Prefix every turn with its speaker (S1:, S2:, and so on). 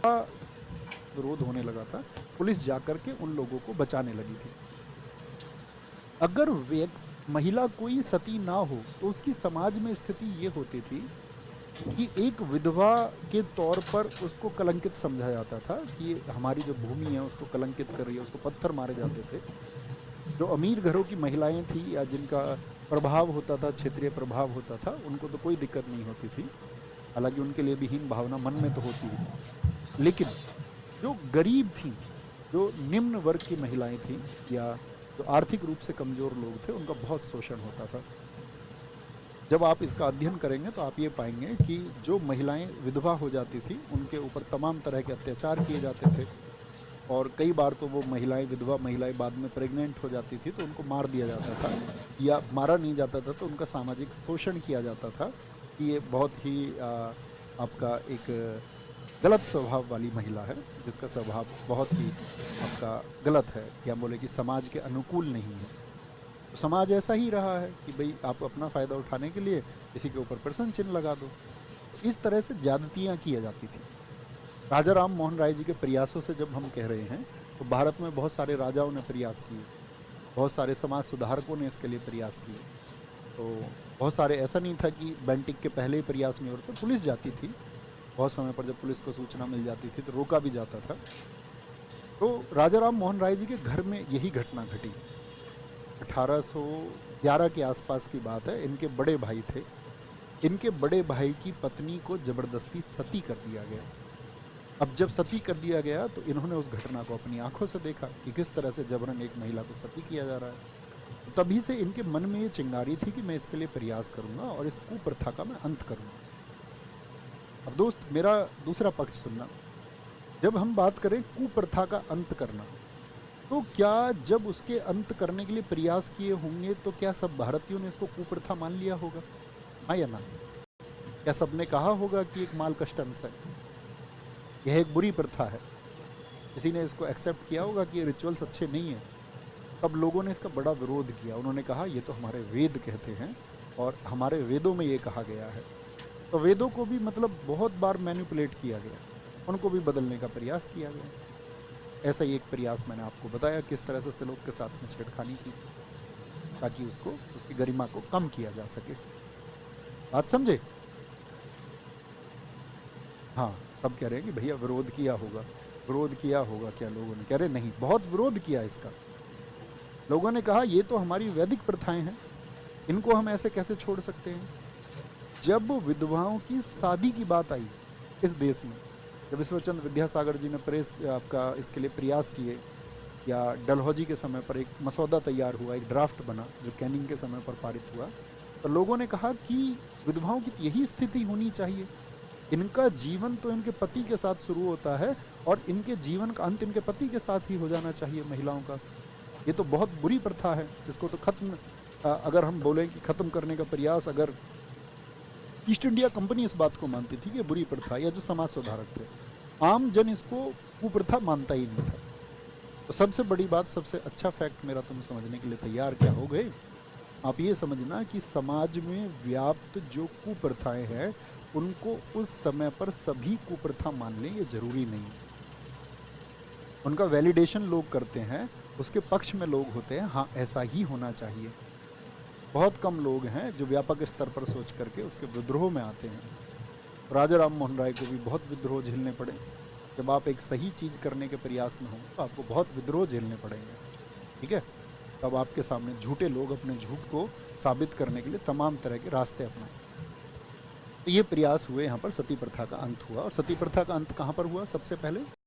S1: विरोध होने लगा था, पुलिस जाकर के उन लोगों को बचाने लगी थी। अगर महिला कोई सती ना हो तो उसकी समाज में स्थिति ये होती थी कि एक विधवा के तौर पर उसको कलंकित समझा जाता था कि ये हमारी जो भूमि है उसको कलंकित कर रही है, उसको पत्थर मारे जाते थे। जो अमीर घरों की महिलाएं थी या जिनका प्रभाव होता था, क्षेत्रीय प्रभाव होता था, उनको तो कोई दिक्कत नहीं होती थी। हालांकि उनके लिए भी हीन भावना मन में तो होती ही थी। लेकिन जो गरीब थीं, जो निम्न वर्ग की महिलाएं थीं या जो आर्थिक रूप से कमज़ोर लोग थे, उनका बहुत शोषण होता था। जब आप इसका अध्ययन करेंगे तो आप ये पाएंगे कि जो महिलाएं विधवा हो जाती थी उनके ऊपर तमाम तरह के अत्याचार किए जाते थे। और कई बार तो वो महिलाएं, विधवा महिलाएं बाद में प्रेग्नेंट हो जाती थी तो उनको मार दिया जाता था, या मारा नहीं जाता था तो उनका सामाजिक शोषण किया जाता था कि ये बहुत ही आपका एक गलत स्वभाव वाली महिला है, जिसका स्वभाव बहुत ही आपका गलत है, या बोले कि समाज के अनुकूल नहीं है। तो समाज ऐसा ही रहा है कि भाई आप अपना फ़ायदा उठाने के लिए किसी के ऊपर प्रश्न चिन्ह लगा दो। तो इस तरह से ज्यादतियाँ की जाती थी। राजा राम मोहन राय जी के प्रयासों से जब हम कह रहे हैं तो भारत में बहुत सारे राजाओं ने प्रयास किए, बहुत सारे समाज सुधारकों ने इसके लिए प्रयास किए। तो बहुत सारे, ऐसा नहीं था कि बेंटिक के पहले ही प्रयास नहीं हो रहे थे, पुलिस जाती थी। बहुत समय पर जब पुलिस को सूचना मिल जाती थी तो रोका भी जाता था। तो राजा राम मोहन राय जी के घर में यही घटना घटी। 1811 के आसपास की बात है। इनके बड़े भाई थे, इनके बड़े भाई की पत्नी को जबरदस्ती सती कर दिया गया। अब जब सती कर दिया गया तो इन्होंने उस घटना को अपनी आंखों से देखा कि किस तरह से जबरन एक महिला को सती किया जा रहा है। तो तभी से इनके मन में ये चिंगारी थी कि मैं इसके लिए प्रयास करूंगा और इस कुप्रथा का मैं अंत करूंगा। अब दोस्त, मेरा दूसरा पक्ष सुनना। जब हम बात करें कुप्रथा का अंत करना, तो क्या जब उसके अंत करने के लिए प्रयास किए होंगे तो क्या सब भारतीयों ने इसको कुप्रथा मान लिया होगा? हाँ या ना? क्या सबने कहा होगा कि एक माल कस्टम्स है, यह एक बुरी प्रथा है? किसी ने इसको एक्सेप्ट किया होगा कि ये रिचुअल्स अच्छे नहीं हैं? तब लोगों ने इसका बड़ा विरोध किया। उन्होंने कहा ये तो हमारे वेद कहते हैं और हमारे वेदों में ये कहा गया है। तो वेदों को भी मतलब बहुत बार मैनिपुलेट किया गया, उनको भी बदलने का प्रयास किया गया। ऐसा ही एक प्रयास मैंने आपको बताया किस तरह से श्लोक के साथ में छेड़खानी की ताकि उसको, उसकी गरिमा को कम किया जा सके। बात समझे? हाँ, सब कह रहे हैं कि भैया विरोध किया होगा। विरोध किया होगा क्या लोगों ने? कह रहे नहीं, बहुत विरोध किया इसका। लोगों ने कहा ये तो हमारी वैदिक प्रथाएं हैं, इनको हम ऐसे कैसे छोड़ सकते हैं? जब विधवाओं की शादी की बात आई इस देश में, जब ईश्वरचंद्र विद्यासागर जी ने प्रेस आपका इसके लिए प्रयास किए, या डलहौजी के समय पर एक मसौदा तैयार हुआ, एक ड्राफ्ट बना जो कैनिंग के समय पर पारित हुआ, तो लोगों ने कहा कि विधवाओं की यही स्थिति होनी चाहिए। इनका जीवन तो इनके पति के साथ शुरू होता है और इनके जीवन का अंत इनके पति के साथ ही हो जाना चाहिए महिलाओं का। ये तो बहुत बुरी प्रथा है, इसको तो खत्म, अगर हम बोलें कि ख़त्म करने का प्रयास, अगर ईस्ट इंडिया कंपनी इस बात को मानती थी कि बुरी प्रथा, या जो समाज सुधारक थे, आम जन इसको कुप्रथा मानता ही नहीं था। तो सबसे बड़ी बात, सबसे अच्छा फैक्ट मेरा तुम समझने के लिए तैयार क्या हो गए? आप ये समझना कि समाज में व्याप्त जो कुप्रथाएं हैं उनको उस समय पर सभी कुप्रथा मान लें ये जरूरी नहीं है। उनका वैलिडेशन लोग करते हैं, उसके पक्ष में लोग होते हैं, हाँ ऐसा ही होना चाहिए। बहुत कम लोग हैं जो व्यापक स्तर पर सोच करके उसके विद्रोह में आते हैं। राजा राम मोहन राय को भी बहुत विद्रोह झेलने पड़े। जब आप एक सही चीज़ करने के प्रयास में हो तो आपको बहुत विद्रोह झेलने पड़ेंगे, ठीक है? तब आपके सामने झूठे लोग अपने झूठ को साबित करने के लिए तमाम तरह के रास्ते अपनाएं। तो ये प्रयास हुए, यहाँ पर सती प्रथा का अंत हुआ। और सती प्रथा का अंत कहाँ पर हुआ सबसे पहले?